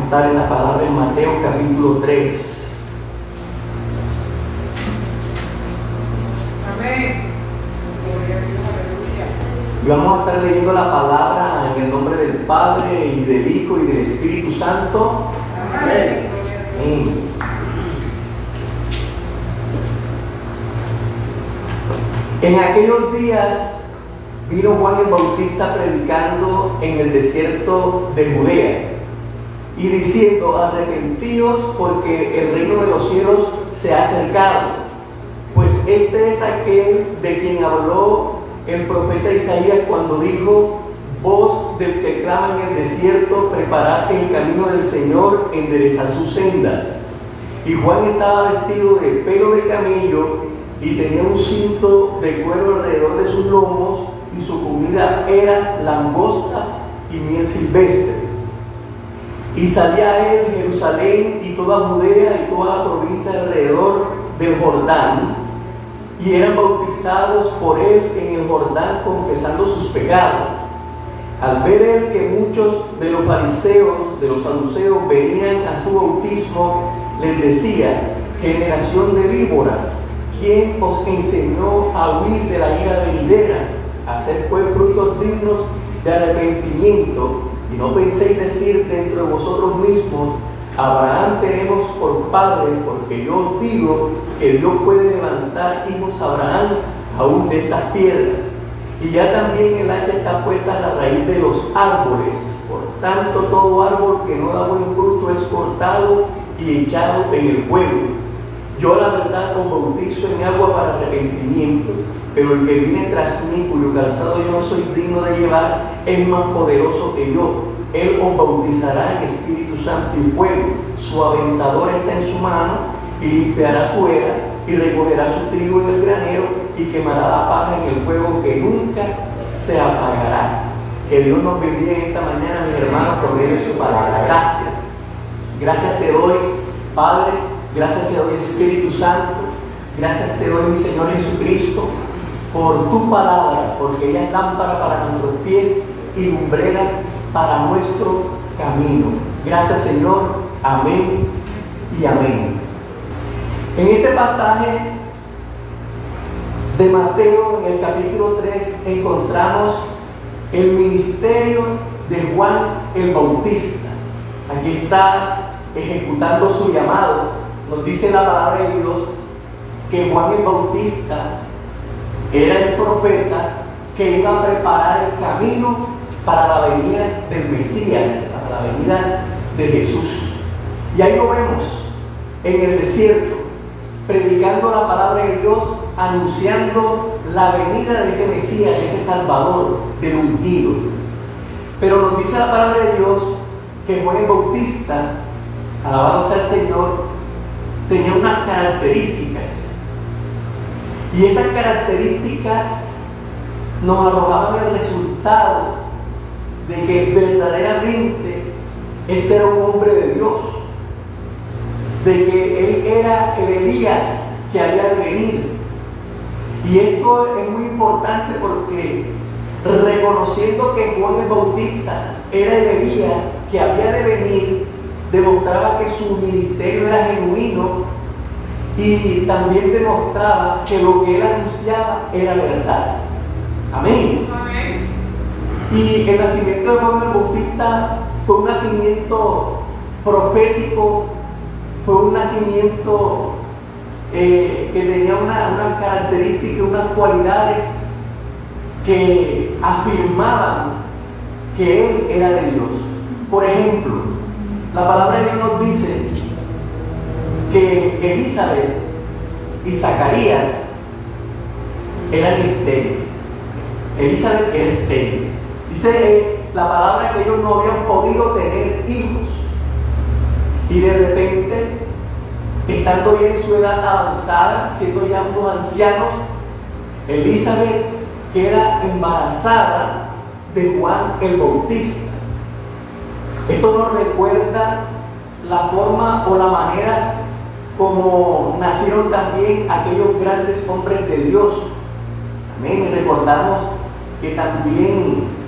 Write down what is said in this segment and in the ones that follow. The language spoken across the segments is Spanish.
estar en la palabra en Mateo capítulo 3. Amén. Gloria a Dios, aleluya. Y vamos a estar leyendo la palabra en el nombre del Padre, y del Hijo, y del Espíritu Santo. Amén. Amén. En aquellos días vino Juan el Bautista predicando en el desierto de Judea y diciendo: arrepentíos, porque el reino de los cielos se ha acercado. Pues este es aquel de quien habló el profeta Isaías cuando dijo: voz del que clama en el desierto, preparad el camino del Señor, enderezad sus sendas. Y Juan estaba vestido de pelo de camello y tenía un cinto de cuero alrededor de sus lomos, y su comida era langostas y miel silvestre. Y salía a él Jerusalén y toda Judea y toda la provincia alrededor del Jordán, y eran bautizados por él en el Jordán, confesando sus pecados. Al ver él que muchos de los fariseos, de los saduceos, venían a su bautismo, les decía: generación de víboras, ¿quién os enseñó a huir de la ira venidera? Hacer pues frutos dignos de arrepentimiento, y no penséis decir dentro de vosotros mismos: Abraham tenemos por padre, porque yo os digo que Dios puede levantar hijos a Abraham aún de estas piedras. Y ya también el hacha está puesta a la raíz de los árboles. Por tanto, todo árbol que no da buen fruto es cortado y echado en el fuego. Yo, la verdad, os bautizo en agua para arrepentimiento, pero el que viene tras mí, cuyo calzado yo no soy digno de llevar, es más poderoso que yo. Él os bautizará en Espíritu Santo y fuego. Su aventador está en su mano, y limpiará su era, y recogerá su trigo en el granero, y quemará la paja en el fuego que nunca se apagará. Que Dios nos bendiga en esta mañana, mis hermanos, por medio de su palabra. Gracias. Gracias te doy, Padre. Gracias te doy, Espíritu Santo. Gracias te doy, mi Señor Jesucristo, por tu palabra, porque ella es lámpara para nuestros pies y lumbrera para nuestro camino. Gracias, Señor. Amén y amén. En este pasaje de Mateo, en el capítulo 3, encontramos el ministerio de Juan el Bautista. Aquí está ejecutando su llamado. Nos dice la palabra de Dios que Juan el Bautista era el profeta que iba a preparar el camino para la venida del Mesías, para la venida de Jesús. Y ahí lo vemos en el desierto, predicando la palabra de Dios, anunciando la venida de ese Mesías, de ese Salvador, del ungido. Pero nos dice la palabra de Dios que Juan el Bautista, alabado sea el Señor, tenía unas características. Y esas características nos arrojaban el resultado de que verdaderamente este era un hombre de Dios, de que él era el Elías que había de venir. Y esto es muy importante porque, reconociendo que Juan el Bautista era el Elías que había de venir, demostraba que su ministerio era genuino, y también demostraba que lo que él anunciaba era verdad. Amén. Amén. Y el nacimiento de Juan el Bautista fue un nacimiento profético, fue un nacimiento que tenía unas características, unas cualidades que afirmaban que él era de Dios. Por ejemplo, la palabra de Dios nos dice que Elizabeth y Zacarías eran estériles. Elizabeth era estéril. Dice la palabra que ellos no habían podido tener hijos. Y de repente, estando ya en su edad avanzada, siendo ya unos ancianos, Elizabeth queda embarazada de Juan el Bautista. Esto nos recuerda la forma o la manera como nacieron también aquellos grandes hombres de Dios. Amén. Y recordamos que también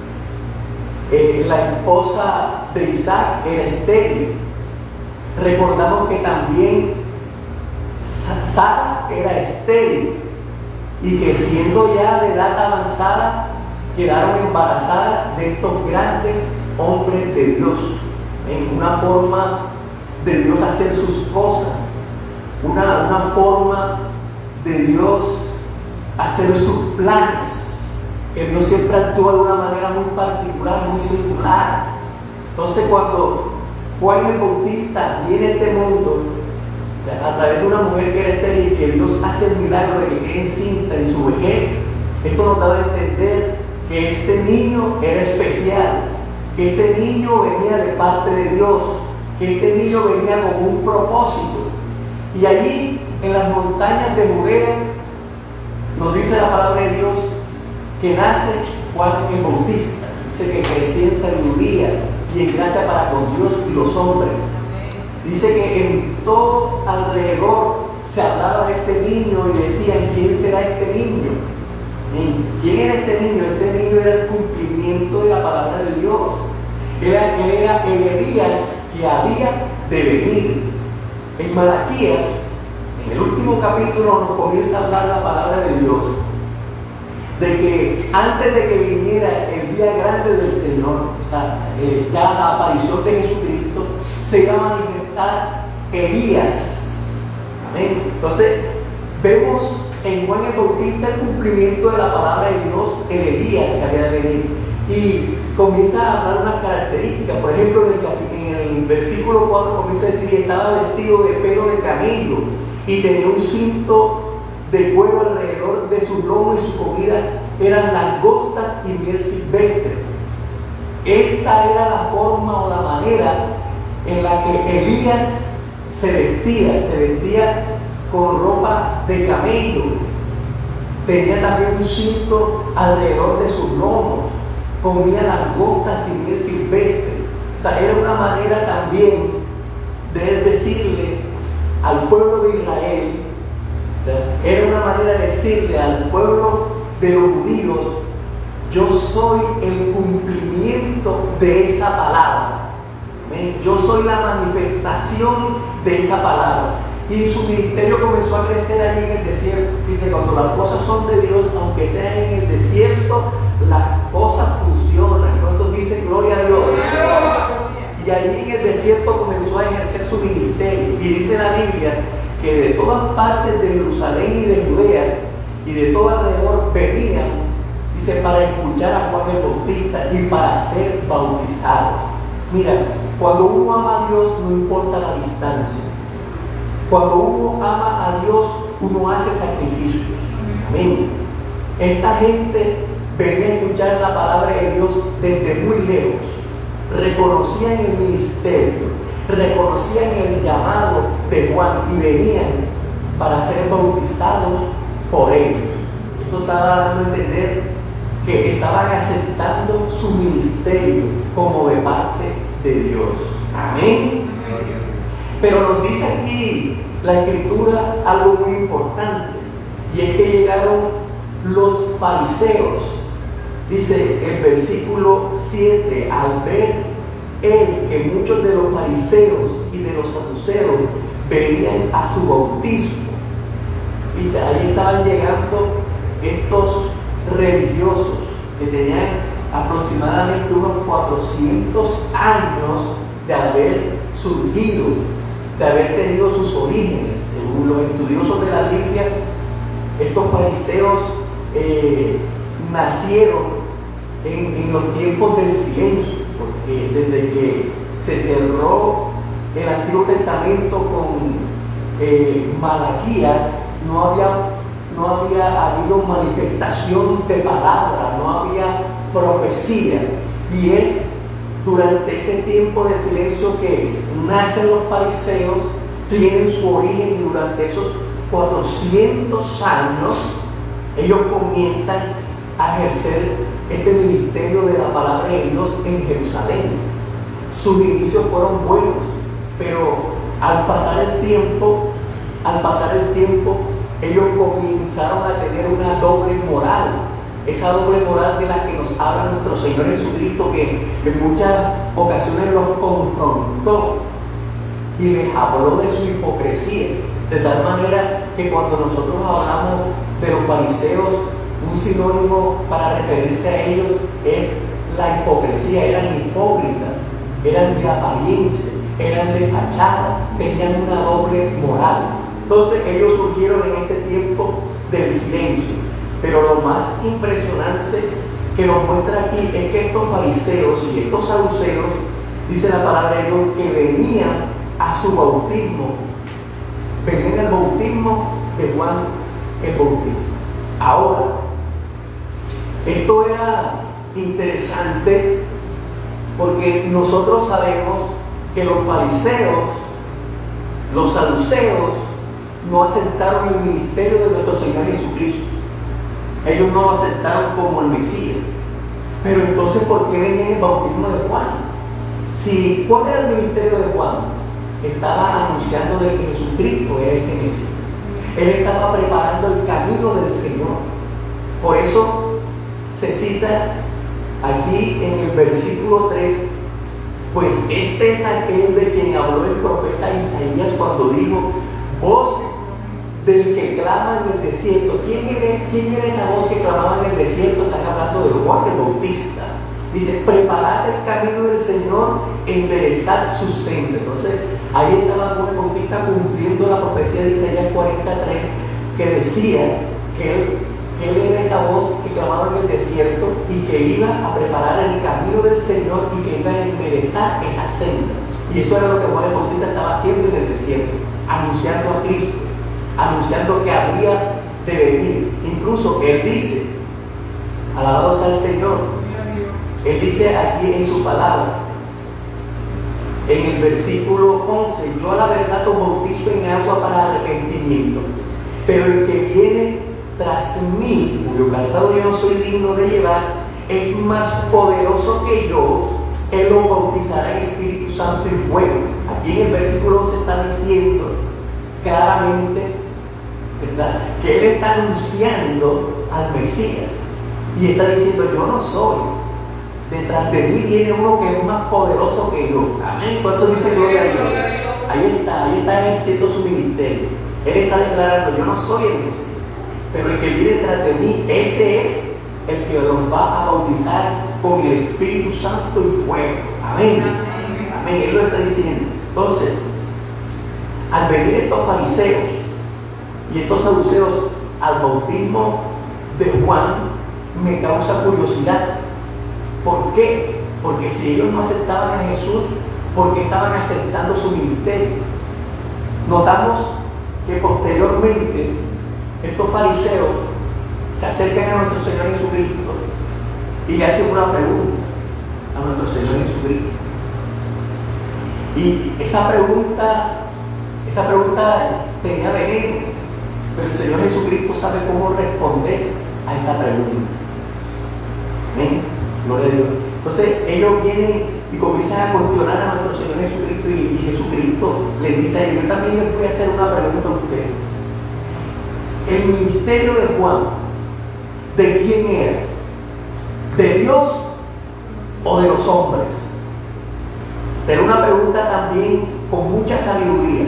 la esposa de Isaac era estéril. Recordamos que también Sara era estéril y que siendo ya de edad avanzada quedaron embarazadas de estos grandes hombres de Dios, en una forma de Dios hacer sus cosas, una forma de Dios hacer sus planes, que Dios siempre actúa de una manera muy particular, muy singular. Entonces cuando Juan el Bautista viene a este mundo a través de una mujer que era estéril y que Dios hace el milagro de que quede encinta en su vejez, esto nos da a entender que este niño era especial, que este niño venía de parte de Dios, que este niño venía con un propósito. Y allí en las montañas de Judea nos dice la palabra de Dios que nace Juan el Bautista. Dice que crecía en sabiduría y en gracia para con Dios y los hombres. Dice que en todo alrededor se hablaba de este niño y decían: ¿quién será este niño? ¿Quién era este niño? Este niño era el cumplimiento de la palabra de Dios. Él era el Elías que había de venir. En Malaquías, en el último capítulo, nos comienza a hablar la palabra de Dios de que antes de que viniera el día grande del Señor, o sea, ya la aparición de Jesucristo, se iba a manifestar Elías. Amén. Entonces, vemos en Juan el Bautista el cumplimiento de la palabra de Dios, el Elías que había de venir. Y comienza a hablar unas características. Por ejemplo, en el versículo 4 comienza a decir que estaba vestido de pelo de camello y tenía un cinto de cuero alrededor de su lomo, y su comida eran langostas y miel silvestre. Esta era la forma o la manera en la que Elías se vestía con ropa de camello. Tenía también un cinto alrededor de sus lomos, comía langostas y miel silvestre. O sea, era una manera también de decirle al pueblo de Israel, era una manera de decirle al pueblo de los judíos: yo soy el cumplimiento de esa palabra. Yo soy la manifestación de esa palabra. Y su ministerio comenzó a crecer allí en el desierto. Dice, cuando las cosas son de Dios, aunque sean en el desierto, las cosas funcionan. ¿Cuántos dicen gloria a Dios? Y allí en el desierto comenzó a ejercer su ministerio. Y dice la Biblia que de todas partes de Jerusalén y de Judea y de todo alrededor venían, dice, para escuchar a Juan el Bautista y para ser bautizados. Mira, cuando uno ama a Dios, no importa la distancia. Cuando uno ama a Dios, uno hace sacrificios. Amén. Esta gente venía a escuchar la palabra de Dios desde muy lejos. Reconocían el ministerio, reconocían el llamado de Juan y venían para ser bautizados por él. Esto estaba dando a entender que estaban aceptando su ministerio como de parte de Dios. Amén. Pero nos dice aquí la Escritura algo muy importante, y es que llegaron los fariseos. Dice el versículo 7, al ver él que muchos de los fariseos y de los saduceos venían a su bautismo, y ahí estaban llegando estos religiosos que tenían aproximadamente unos 400 años de haber surgido, de haber tenido sus orígenes. Según los estudiosos de la Biblia, estos fariseos nacieron en los tiempos del silencio, porque desde que se cerró el Antiguo Testamento con Malaquías, no había habido manifestación de palabra, no había profecía. Y es durante ese tiempo de silencio que nacen los fariseos, tienen su origen, y durante esos 400 años ellos comienzan a ejercer este ministerio de la palabra de Dios en Jerusalén. Sus inicios fueron buenos, pero al pasar el tiempo, ellos comenzaron a tener una doble moral. Esa doble moral de la que nos habla nuestro Señor Jesucristo, que en muchas ocasiones los confrontó. y les habló de su hipocresía, de tal manera que cuando nosotros hablamos de los fariseos, un sinónimo para referirse a ellos es la hipocresía. Eran hipócritas, eran de apariencia, eran de fachada, tenían una doble moral. Entonces ellos surgieron en este tiempo del silencio. Pero lo más impresionante que nos muestra aquí es que estos fariseos y estos saduceos, dice la palabra de Dios, que venían a su bautismo, venían al bautismo de Juan el Bautista. Ahora, esto era interesante porque nosotros sabemos que los fariseos, los saduceos, no aceptaron el ministerio de nuestro Señor Jesucristo. Ellos no lo aceptaron como el Mesías. Pero entonces, ¿por qué venía el bautismo de Juan? Si, ¿cuál era el ministerio de Juan? Estaba anunciando de que Jesucristo era ese Mesías. Él estaba preparando el camino del Señor. Por eso se cita aquí en el versículo 3, pues este es aquel de quien habló el profeta Isaías cuando dijo: voz del que clama en el desierto. ¿Quién era esa voz que clamaba en el desierto? Están hablando de Juan el Bautista. Dice: preparad el camino del Señor, enderezad sus sendas. Entonces, ahí estaba Juan el Bautista cumpliendo la profecía de Isaías 43, que decía que él era esa voz que clamaba en el desierto y que iba a preparar el camino del Señor y que iba a enderezar esa senda. Y eso era lo que Juan el Bautista estaba haciendo en el desierto, anunciando a Cristo, anunciando que habría de venir. Incluso él dice, alabado sea el Señor, él dice aquí en su palabra, en el versículo 11: yo a la verdad os bautizo en agua para arrepentimiento, pero el que viene tras mí, cuyo calzado yo no soy digno de llevar, es más poderoso que yo. Él los bautizará en Espíritu Santo y fuego. Aquí en el versículo 11 está diciendo claramente, ¿verdad?, que él está anunciando al Mesías y está diciendo: yo no soy, detrás de mí viene uno que es más poderoso que yo. Amén. ¿Cuánto dice gloria a Dios? Ahí está ejerciendo su ministerio. Él está declarando: yo no soy el Mesías, pero el que viene detrás de mí, ese es el que los va a bautizar con el Espíritu Santo y fuego. Amén. Amén. Él lo está diciendo. Entonces, al venir estos fariseos y estos saduceos al bautismo de Juan, me causa curiosidad. ¿Por qué? Porque si ellos no aceptaban a Jesús, ¿por qué estaban aceptando su ministerio? Notamos que posteriormente estos fariseos se acercan a nuestro Señor Jesucristo y le hacen una pregunta a nuestro Señor Jesucristo. Y esa pregunta tenía veneno, pero el Señor Jesucristo sabe cómo responder a esta pregunta. ¿Ven? Gloria a Dios. Entonces ellos vienen y comienzan a cuestionar a nuestro Señor Jesucristo, y Jesucristo les dice a ellos: yo también les voy a hacer una pregunta a ustedes. El ministerio de Juan, ¿de quién era? ¿De Dios o de los hombres? Pero una pregunta también con mucha sabiduría,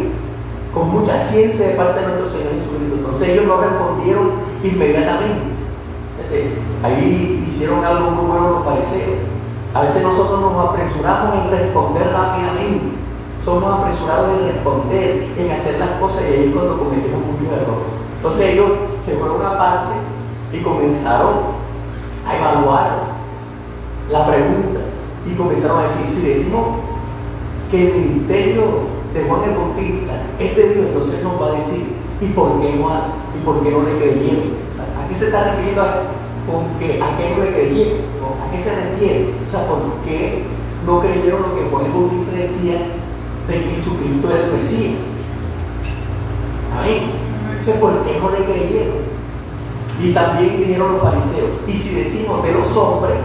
con mucha ciencia de parte de nuestro Señor Jesucristo. Entonces ellos no respondieron inmediatamente. Ahí hicieron algo muy bueno los fariseos. A veces nosotros nos apresuramos en responder rápidamente. Somos apresurados en responder, en hacer las cosas, y ahí es cuando cometemos muchos errores. Entonces ellos se fueron aparte y comenzaron a evaluar la pregunta y comenzaron a decir: si decimos que el ministerio de Juan el Bautista es de Dios, entonces nos va a decir: ¿y por qué no le creyeron? ¿A qué se está refiriendo con que a qué no le creyeron? ¿A qué se refiere? O sea, ¿por qué no creyeron lo que Juan el Bautista decía de que Jesucristo era el Mesías? Amén. Entonces, ¿por qué no le creyeron? Y también dijeron los fariseos: y si decimos de los hombres,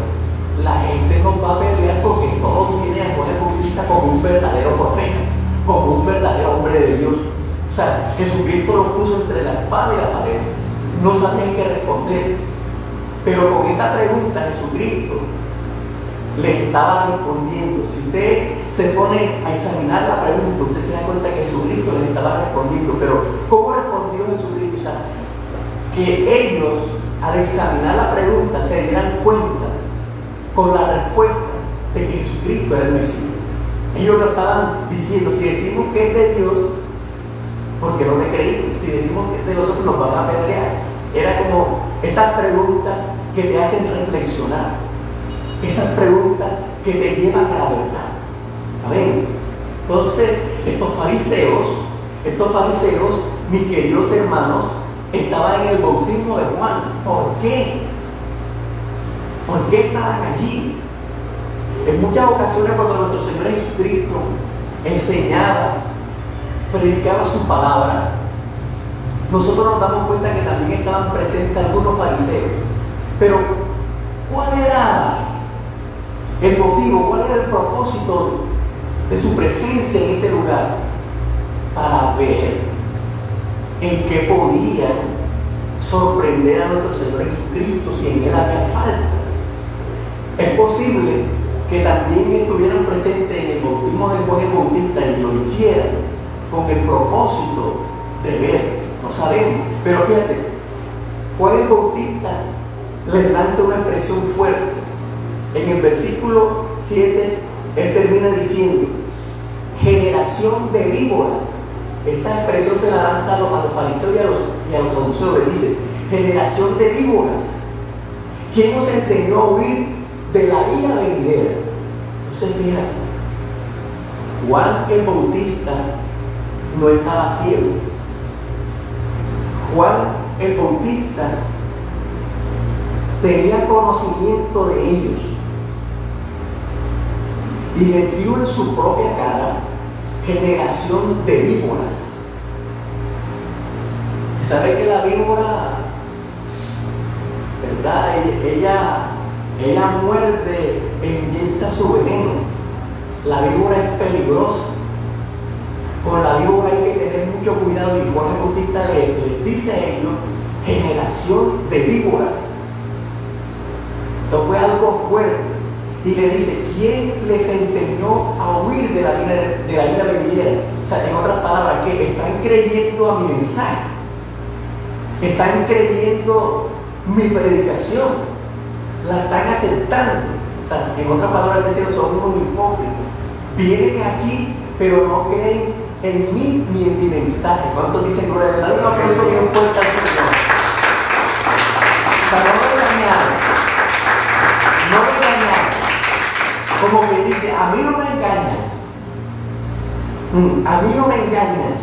la gente nos va a pelear porque todos tienen a Juan el Bautista como un verdadero profeta, como un verdadero hombre de Dios. O sea, Jesucristo lo puso entre la espada y la pared. No sabían qué responder. Pero con esta pregunta Jesucristo le estaba respondiendo. Si usted se pone a examinar la pregunta, usted se da cuenta que Jesucristo les estaba respondiendo. Pero ¿cómo respondió Jesucristo? O sea, que ellos al examinar la pregunta se dieran cuenta con la respuesta de que Jesucristo era el Mesías. Ellos lo estaban diciendo: si decimos que es de Dios, ¿por qué no le creímos? Si decimos que es de nosotros, nos van a apedrear. Era como esas preguntas que te hacen reflexionar, esas preguntas que te llevan a la verdad. Amén. Entonces, estos fariseos, mis queridos hermanos, estaban en el bautismo de Juan. ¿Por qué? ¿Por qué estaban allí? En muchas ocasiones, cuando nuestro Señor Jesucristo enseñaba, predicaba su palabra, nosotros nos damos cuenta que también estaban presentes algunos fariseos. Pero ¿cuál era el motivo? ¿Cuál era el propósito de su presencia en ese lugar? Para ver en qué podían sorprender a nuestro Señor Jesucristo si en Él había falta. Es posible que también estuvieran presentes en el bautismo de Juan el Bautista y lo hicieran con el propósito de ver. No sabemos, pero fíjate, Juan el Bautista les lanza una expresión fuerte. En el versículo 7, él termina diciendo: generación de víboras. Esta expresión se la lanza a los fariseos y a los saduceos. Le dice: generación de víboras, ¿quién nos enseñó a huir de la ira venidera? Entonces, fíjate, Juan el Bautista no estaba ciego. Juan el Bautista tenía conocimiento de ellos y les dio en su propia cara: generación de víboras. ¿Sabe que la víbora, verdad? Ella muerde e inyecta su veneno. La víbora es peligrosa. Con la víbora hay que tener mucho cuidado, y Juan el Bautista les dice a ellos: generación de víboras. Esto fue algo fuerte. Y le dice: ¿quién les enseñó a huir de la ira venidera? O sea, en otras palabras, que están creyendo a mi mensaje, están creyendo mi predicación, la están aceptando. O sea, en otras palabras, diciendo, son unos hipócritas. Vienen aquí, pero no creen en mí ni en mi mensaje. ¿Cuántos dicen gloria a Dios? Dale un aplauso bien fuerte al Señor. Para no engañar, como que dice: a mí no me engañas, a mí no me engañas.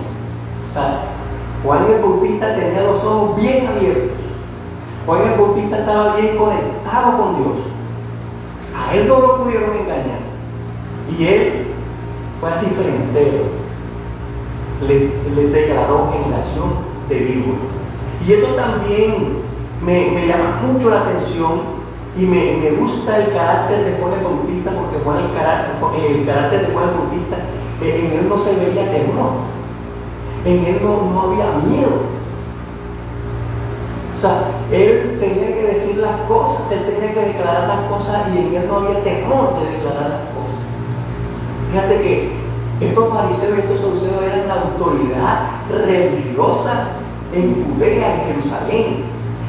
O sea, Juan el Bautista tenía los ojos bien abiertos. Juan el Bautista estaba bien conectado con Dios. A él no lo pudieron engañar. Y él fue así frentero. Le declaró generación de víboras. Y esto también me llama mucho la atención. Y me gusta el carácter de Juan el Bautista, porque el carácter de Juan el Bautista, en él no se veía temor, en él no había miedo. O sea, él tenía que decir las cosas, él tenía que declarar las cosas, y en él no había temor de declarar las cosas. Fíjate que estos fariseos y estos saduceos eran la autoridad religiosa en Judea, en Jerusalén,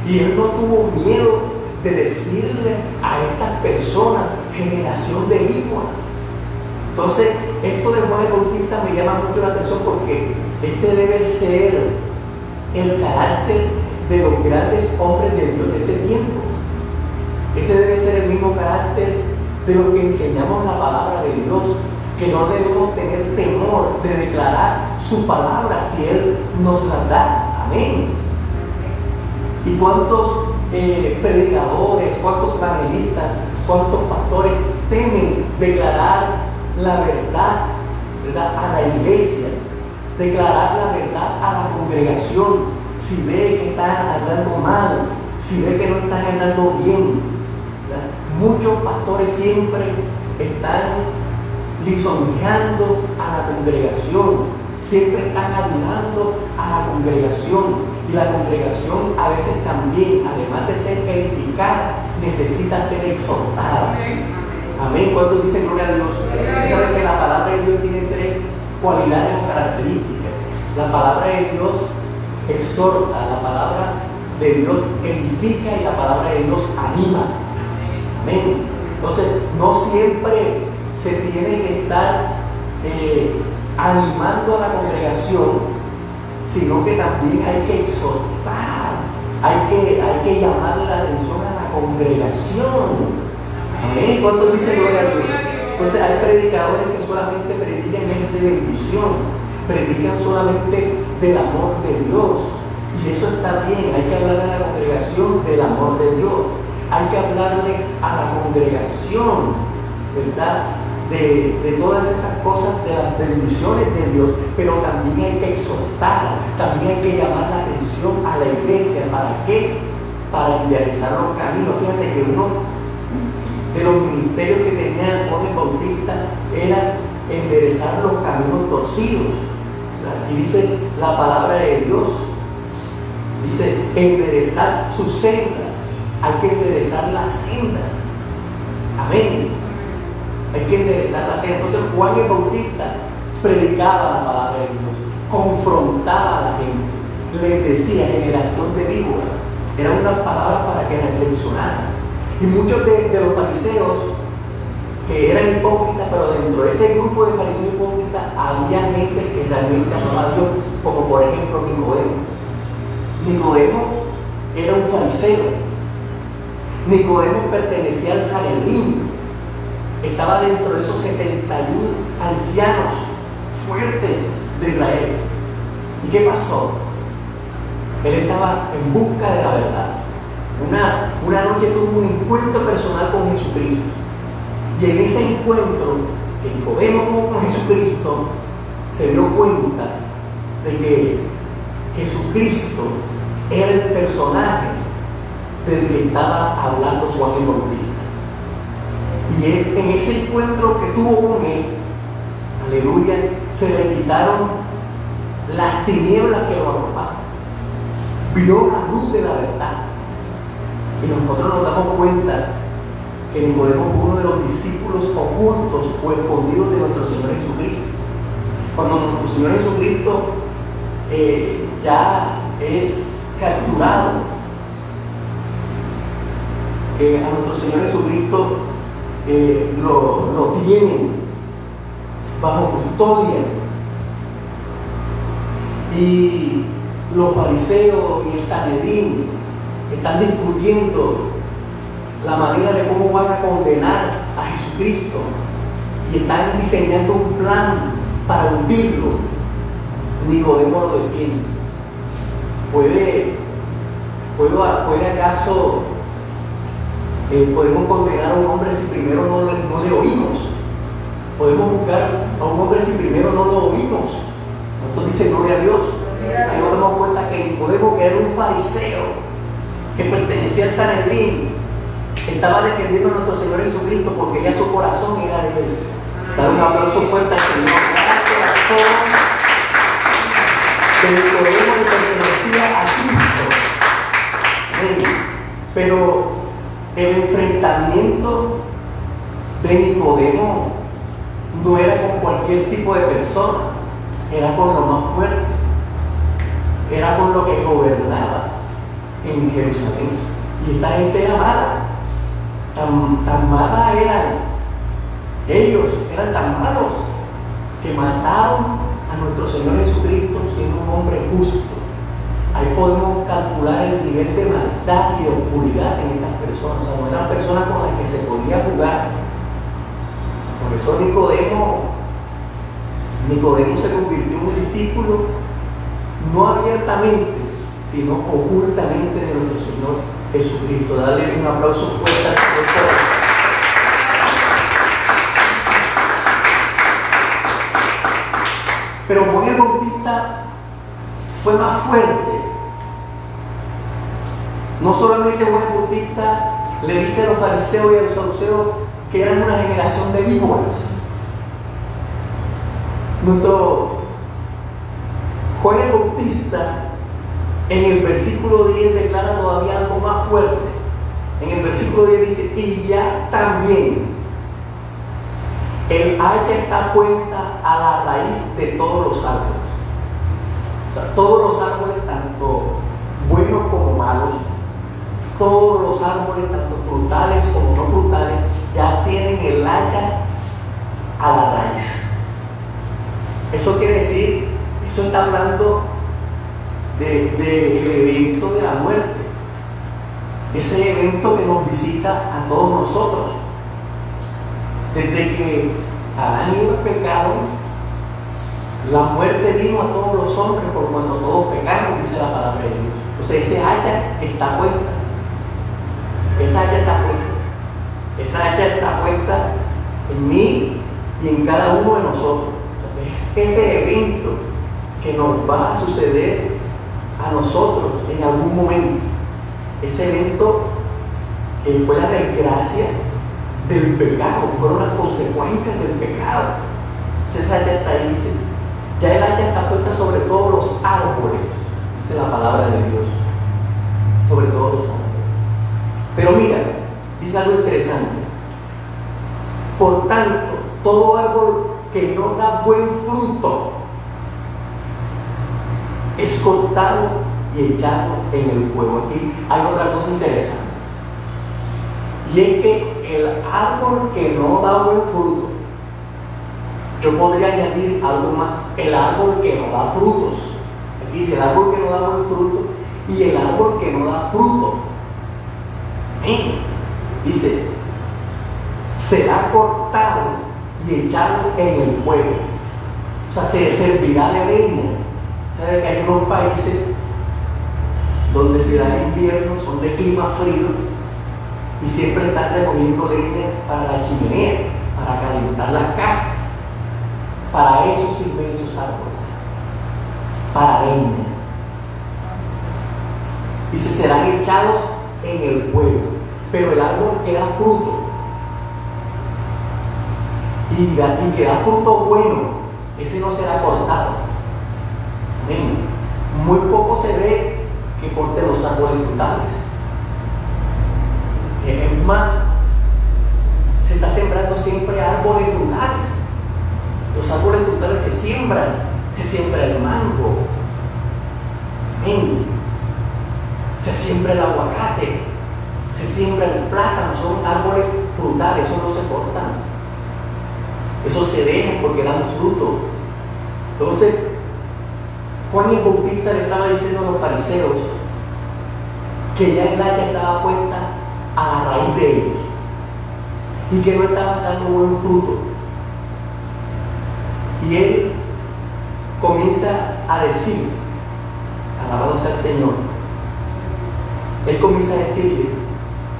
y él no tuvo miedo de decirle a estas personas: generación de víboras. Entonces, esto de Juan el Bautista me llama mucho la atención, porque este debe ser el carácter de los grandes hombres de Dios de este tiempo. Este debe ser el mismo carácter de los que enseñamos la palabra de Dios, que no debemos tener temor de declarar su palabra si Él nos la da. Amén. ¿Y cuántos predicadores, cuántos evangelistas, cuántos pastores temen declarar la verdad, a la iglesia, declarar la verdad a la congregación, si ve que están andando mal, si ve que no están andando bien, ¿verdad? Muchos pastores siempre están lisonjeando a la congregación, siempre están ayudando a la congregación, y la congregación a veces también, además de ser edificada, necesita ser exhortada. Amén. ¿Cuántos dicen gloria a Dios? Ustedes saben que la palabra de Dios tiene tres cualidades o características. La palabra de Dios exhorta, la palabra de Dios edifica y la palabra de Dios anima. Amén. Entonces, no siempre se tiene que estar animando a la congregación, sino que también hay que exhortar, hay que llamarle la atención a la congregación. Amén. ¿Cuántos dicen gloria a Dios? Entonces hay predicadores que solamente predican de bendición, predican solamente del amor de Dios. Y eso está bien, hay que hablarle a la congregación del amor de Dios. Hay que hablarle a la congregación, ¿verdad? De todas esas cosas, de las bendiciones de Dios, pero también hay que exhortar, también hay que llamar la atención a la iglesia. ¿Para qué? Para enderezar los caminos. Fíjate que uno de los ministerios que tenía Juan el Bautista era enderezar los caminos torcidos. ¿Verdad? Y dice la palabra de Dios, dice enderezar sus sendas. Hay que enderezar las sendas. Amén. Hay que enderezar las sendas. Entonces Juan el Bautista predicaba la palabra de Dios, confrontaba a la gente, les decía generación de víboras. Eran unas palabras para que reflexionaran. Y muchos de los fariseos que eran hipócritas, pero dentro de ese grupo de fariseos hipócritas había gente que realmente amaba a Dios, como por ejemplo Nicodemo. Nicodemo era un fariseo. Nicodemo pertenecía al Sanedrín. Estaba dentro de esos 71 ancianos fuertes de Israel. ¿Y qué pasó? Él estaba en busca de la verdad. Una noche tuvo un encuentro personal con Jesucristo. Y en ese encuentro que Nicodemo tuvo con Jesucristo, se dio cuenta de que Jesucristo era el personaje del que estaba hablando Juan el Bautista. Y él, en ese encuentro que tuvo con él, aleluya, se le quitaron las tinieblas que lo agrupaban. Vio la luz de la verdad. Y nosotros nos damos cuenta que Nicodemo fue uno de los discípulos ocultos o escondidos de nuestro Señor Jesucristo. Cuando nuestro Señor Jesucristo ya es capturado, a nuestro Señor Jesucristo lo tienen bajo custodia, y los fariseos y el Sanedrín están discutiendo la manera de cómo van a condenar a Jesucristo y están diseñando un plan para hundirlo. Nicodemo lo defiende. ¿Puede acaso podemos condenar a un hombre si primero no le oímos? ¿Podemos juzgar a un hombre si primero no lo oímos? Entonces dice gloria a Dios. Ahí nos damos cuenta que Nicodemo, que era un fariseo que pertenecía al Sanedrín, estaba defendiendo a nuestro Señor Jesucristo porque ya su corazón era de él. Dar un aplauso fuerte al Señor. Cada corazón de Nicodemo le pertenecía a Cristo. Pero el enfrentamiento de Nicodemo no era con cualquier tipo de persona, era con lo más fuerte, era con lo que gobernaba en Jerusalén. Y esta gente era mala, tan mala eran ellos, eran tan malos que mataron a nuestro Señor Jesucristo siendo un hombre justo. Ahí podemos calcular el nivel de maldad y de oscuridad en estas personas. O sea, no eran personas con las que se podía jugar. Por eso Nicodemo se convirtió en un discípulo no abiertamente, sino ocultamente de nuestro Señor Jesucristo. Dale un aplauso fuerte al Señor. Pero Juan el Bautista fue más fuerte. No solamente Juan el Bautista le dice a los fariseos y a los saduceos que eran una generación de víboras. Nuestro Juan el Bautista en el versículo 10 declara todavía algo más fuerte. En el versículo 10 dice: y ya también El hacha está puesta a la raíz de todos los árboles. O sea, todos los árboles, tanto buenos como malos, todos los árboles, tanto frutales como no frutales, ya tienen el hacha a la raíz. Eso quiere decir, eso está hablando del evento de la muerte, ese evento que nos visita a todos nosotros. Desde que Adán y Eva pecaron, la muerte vino a todos los hombres por cuando todos pecaron, dice la palabra de Dios. Entonces ese hacha está puesta. Esa hacha está puesta. Esa hacha está puesta en mí y en cada uno de nosotros. Es ese evento que nos va a suceder a nosotros en algún momento. Ese evento que fue la desgracia del pecado, fueron las consecuencias del pecado. Entonces esa hacha está ahí, dice, ya el hacha está puesta sobre todos los árboles, dice la palabra de Dios, sobre todos los árboles. Pero mira, dice algo interesante. Por tanto, todo árbol que no da buen fruto es cortado y echado en el fuego. Aquí hay otra cosa interesante, y es que el árbol que no da buen fruto, yo podría añadir algo más, el árbol que no da frutos. Aquí dice el árbol que no da buen fruto y el árbol que no da fruto. Dice, será cortado y echado en el fuego. O sea, se servirá de leña. ¿Sabe que hay unos países donde se da invierno, son de clima frío y siempre están recogiendo leña para la chimenea, para calentar las casas? Para eso sirven esos árboles, para leña. Dice, serán echados en el fuego, pero el árbol que da fruto y que da fruto bueno, ese no será cortado. Amén. Muy poco se ve que corten los árboles frutales. Es más, se está sembrando siempre árboles frutales. Los árboles frutales se siembra el mango, amén, se siembra el aguacate, se siembra el plátano, son árboles frutales, eso no se cortan, eso se deja porque dan fruto. Entonces, Juan el Bautista le estaba diciendo a los fariseos que ya el hacha estaba puesta a la raíz de ellos y que no estaban dando buen fruto. Y él comienza a decir, alabado sea el Señor, él comienza a decirle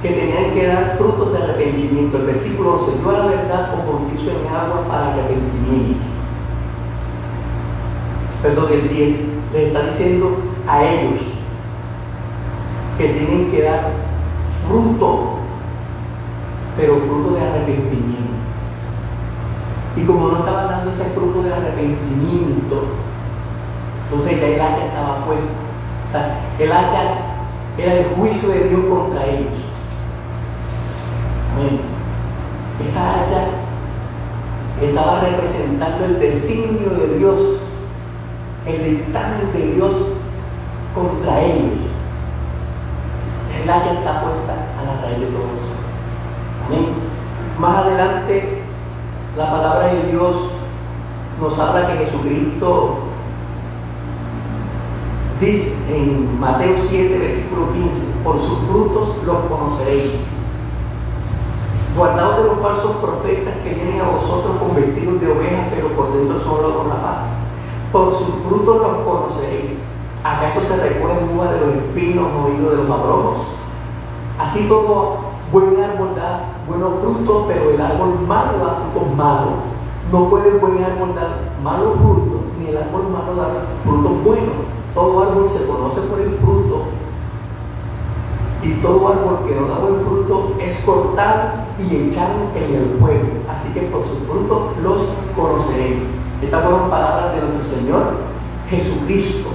que tenían que dar frutos de arrepentimiento. El versículo 11, yo a la verdad os bautizo en agua para arrepentimiento. Perdón, el 10, le está diciendo a ellos que tienen que dar fruto, pero fruto de arrepentimiento. Y como no estaban dando ese fruto de arrepentimiento, entonces ya el hacha estaba puesta. O sea, el hacha era el juicio de Dios contra ellos. Amén. Esa hacha estaba representando el designio de Dios, el dictamen de Dios contra ellos. El hacha está puesta a la raíz de todos. Amén. Más adelante, la palabra de Dios nos habla que Jesucristo dice en Mateo 7, versículo 15, por sus frutos los conoceréis. Guardaos de los falsos profetas que vienen a vosotros con vestidos de ovejas, pero por dentro solo con la paz. Por sus frutos los conoceréis. ¿Acaso se recogen uvas de los espinos o higos de los abrojos? Así todo buen árbol da buenos frutos, pero el árbol malo da frutos malos. No puede el buen árbol dar malos frutos, ni el árbol malo dar frutos buenos. Todo árbol se conoce por el fruto, y todo árbol que no da buen fruto es cortado y echado en el fuego. Así que por sus frutos los conoceréis. Estas fueron palabras de nuestro Señor Jesucristo.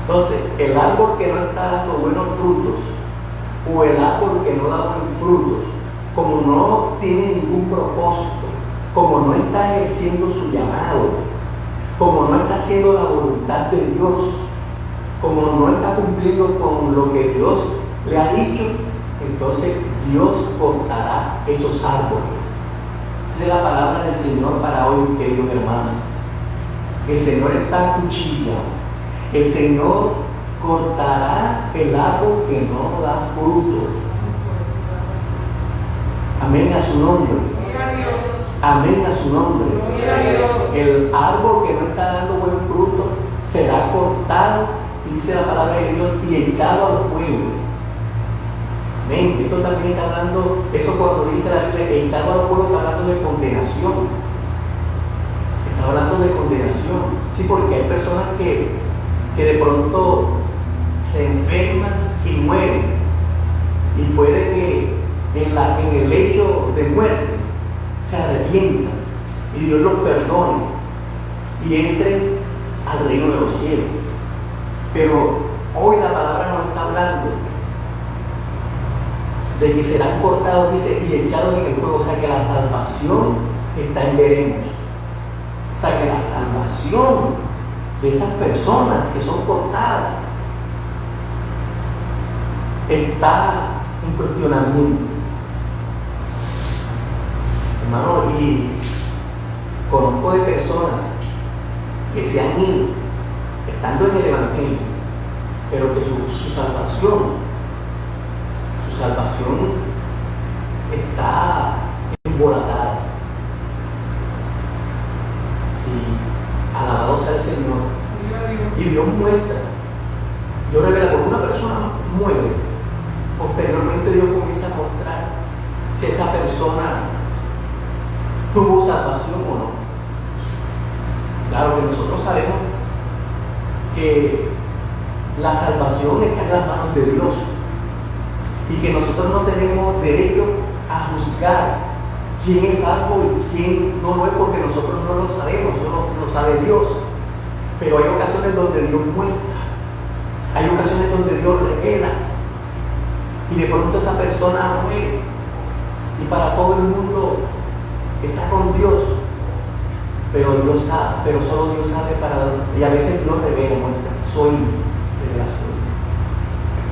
Entonces, el árbol que no está dando buenos frutos, o el árbol que no da buenos frutos, como no tiene ningún propósito, como no está ejerciendo su llamado, como no está haciendo la voluntad de Dios, como no está cumpliendo con lo que Dios le ha dicho, entonces Dios cortará esos árboles. Esa es la palabra del Señor para hoy, queridos hermanos. El Señor está cuchillado. El Señor cortará el árbol que no da fruto. Amén a su nombre. Amén a su nombre. El árbol que no está dando buen fruto será cortado, dice la palabra de Dios, y echado al fuego. Amén. Esto también está hablando, eso cuando dice la Biblia, echado al fuego, está hablando de condenación. Está hablando de condenación. Sí, porque hay personas que de pronto se enferman y mueren. Y puede que en el lecho de muerte se arrepientan y Dios los perdone y entren al reino de los cielos. Pero hoy la palabra nos está hablando de que serán cortados, dice, y echados en el fuego. O sea que la salvación está en veremos. O sea que la salvación de esas personas que son cortadas está en cuestionamiento. Hermano, y conozco de personas que se han ido estando en el Evangelio, pero que su salvación está embolatada. Sí, alabado sea el Señor. Y Dios muestra, Dios revela cuando una persona muere, posteriormente Dios comienza a mostrar si esa persona tuvo salvación o no. Claro que nosotros sabemos que la salvación está en las manos de Dios y que nosotros no tenemos derecho a juzgar quién es salvo y quién no lo es, porque nosotros no lo sabemos, solo lo sabe Dios. Pero hay ocasiones donde Dios muestra, hay ocasiones donde Dios revela, y de pronto esa persona muere y para todo el mundo está con Dios, pero Dios sabe, pero solo Dios sabe para dónde. Y a veces Dios revela, muestra sueños, revelación.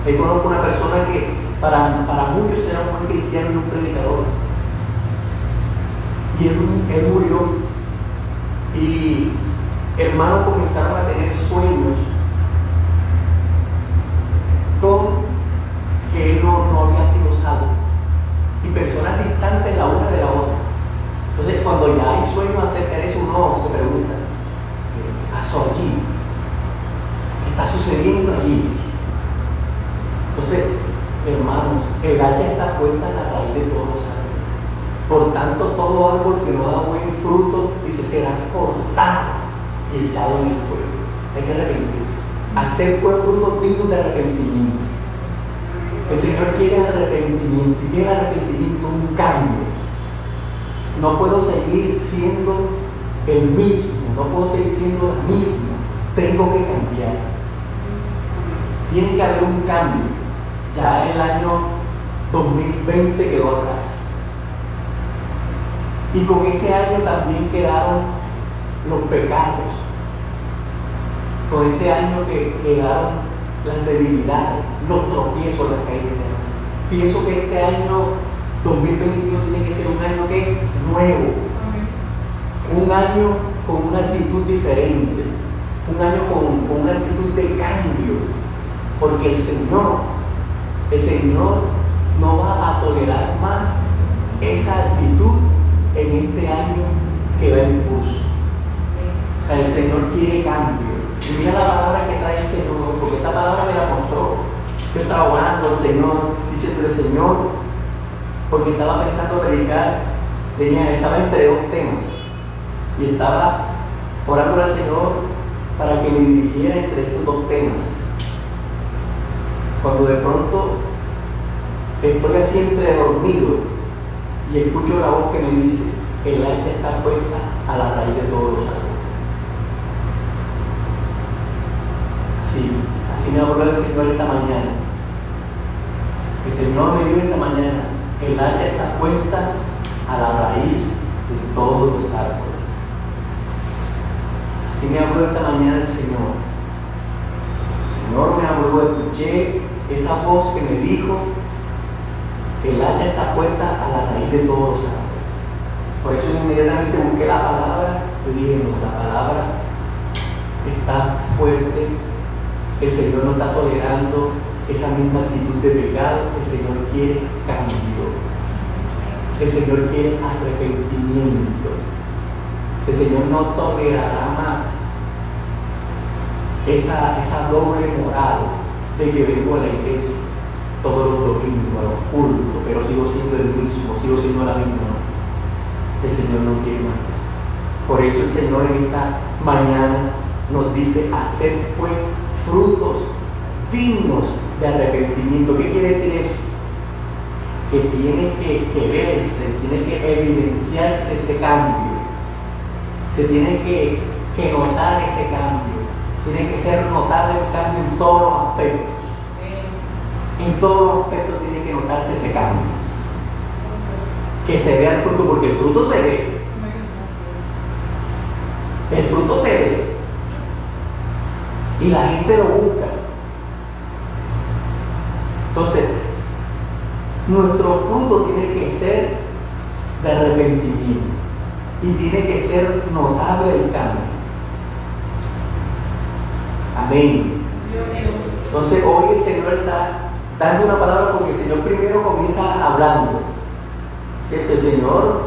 Yo conozco una persona que para muchos era un buen cristiano y un predicador, y él murió, y hermanos comenzaron a tener sueños con que él no había sido salvo, y personas distantes la una de la otra. Entonces, cuando ya hay sueños acerca de eso, uno se pregunta, ¿qué pasó allí? ¿Qué está sucediendo allí? Entonces, hermanos, el hacha está puesta en la raíz de todos los árboles. Por tanto, todo árbol que no da buen fruto, dice, será cortado y echado en el fuego. Hay que arrepentirse. Hacer buen fruto digno de arrepentimiento. El Señor quiere arrepentimiento, y quiere arrepentimiento, un cambio. No puedo seguir siendo el mismo, no puedo seguir siendo la misma. Tengo que cambiar. Tiene que haber un cambio. Ya el año 2020 quedó atrás. Y con ese año también quedaron los pecados. Con ese año que quedaron las debilidades, los tropiezos, las caídas. Pienso que este año 2021 tiene que ser un año que nuevo, un año con una actitud diferente, un año con una actitud de cambio, porque el Señor no va a tolerar más esa actitud en este año que va en curso. O sea, el Señor quiere cambio. Y mira la palabra que trae el Señor, porque esta palabra me la mostró. Yo estaba orando al Señor, diciendo al Señor, porque estaba pensando predicar, estaba entre dos temas, y estaba orando al Señor para que me dirigiera entre esos dos temas. Cuando de pronto estoy así entre dormido y escucho la voz que me dice, el hacha está puesta a la raíz de todos los árboles. Sí, así me habló el Señor esta mañana. El Señor me dijo esta mañana, El hacha está puesta a la raíz de todos los árboles. Así me habló esta mañana el Señor. El Señor me habló, escuché esa voz que me dijo: el hacha está puesta a la raíz de todos los árboles. Por eso inmediatamente busqué la palabra y dije: no, la palabra está fuerte. El Señor no está tolerando esa misma actitud de pecado. El Señor quiere cambio. El Señor quiere arrepentimiento. El Señor no tolerará más esa doble moral de que vengo a la iglesia todos los domingos, a los cultos, pero sigo siendo el mismo, sigo siendo la misma. El Señor no quiere más eso. Por eso el Señor en esta mañana nos dice: hacer pues frutos dignos de arrepentimiento. ¿Qué quiere decir eso? Que tiene que verse, tiene que evidenciarse ese cambio, se tiene que notar ese cambio, tiene que ser notable el cambio en todos los aspectos. En todos los aspectos tiene que notarse ese cambio, que se vea el fruto, porque el fruto se ve. El fruto se ve y la gente lo busca. Entonces, nuestro fruto tiene que ser de arrepentimiento y tiene que ser notable el cambio. Amén. Entonces, hoy el Señor está dando una palabra, porque el Señor primero comienza hablando, ¿cierto? El Señor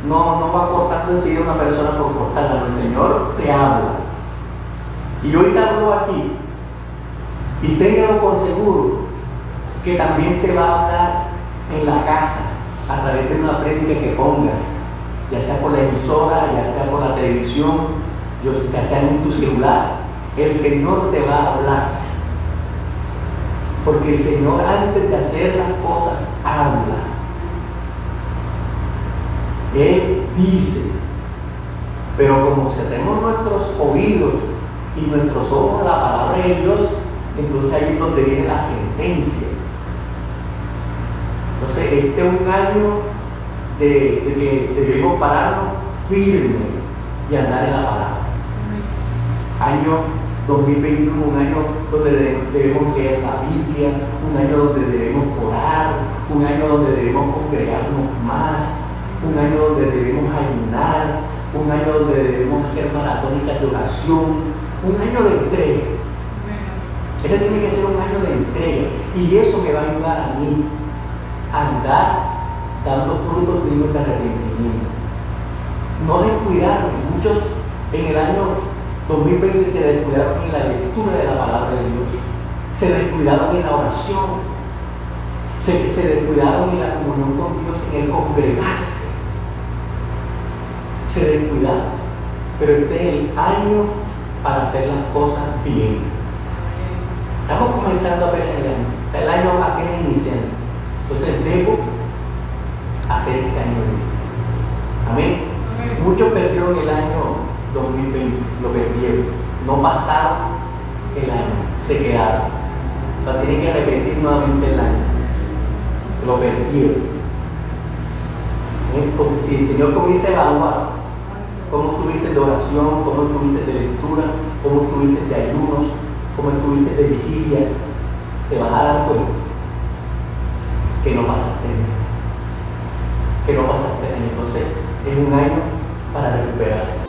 no va cortando enseguida a una persona por cortarla. El Señor te habla. Y yo ahorita hablo aquí, y téngalo por seguro que también te va a hablar en la casa a través de una prédica que pongas, ya sea por la emisora, ya sea por la televisión, ya sea en tu celular. El Señor te va a hablar, porque el Señor, antes de hacer las cosas, habla. Él dice, pero como cerremos nuestros oídos y nuestros ojos a la palabra de Dios, entonces ahí es donde viene la sentencia. Entonces este es un año de que debemos pararnos firme y andar en la palabra. Año 2021, un año donde debemos leer la Biblia, un año donde debemos orar, un año donde debemos congregarnos más, un año donde debemos ayunar, un año donde debemos hacer maratónicas de oración, un año de entrega. Este tiene que ser un año de entrega, y eso me va a ayudar a mí a andar dando frutos dignos de arrepentimiento. No descuidarme. Muchos en el año 2020 se descuidaron en la lectura de la palabra de Dios, se descuidaron en la oración, se descuidaron en la comunión con Dios, en el congregarse, se descuidaron. Pero este es el año para hacer las cosas bien. Estamos comenzando apenas el año apenas iniciando. Entonces debo hacer este año bien. Amén. Muchos perdieron el año 2020, lo perdieron, no pasaron el año, se quedaron. Pero tienen que repetir nuevamente el año, lo perdieron. Porque si el Señor comienza a evaluar cómo estuviste de oración, cómo estuviste de lectura, cómo estuviste de ayunos, cómo estuviste de vigilias, te vas a dar cuenta que no pasaste el año. Entonces es un año para recuperarse.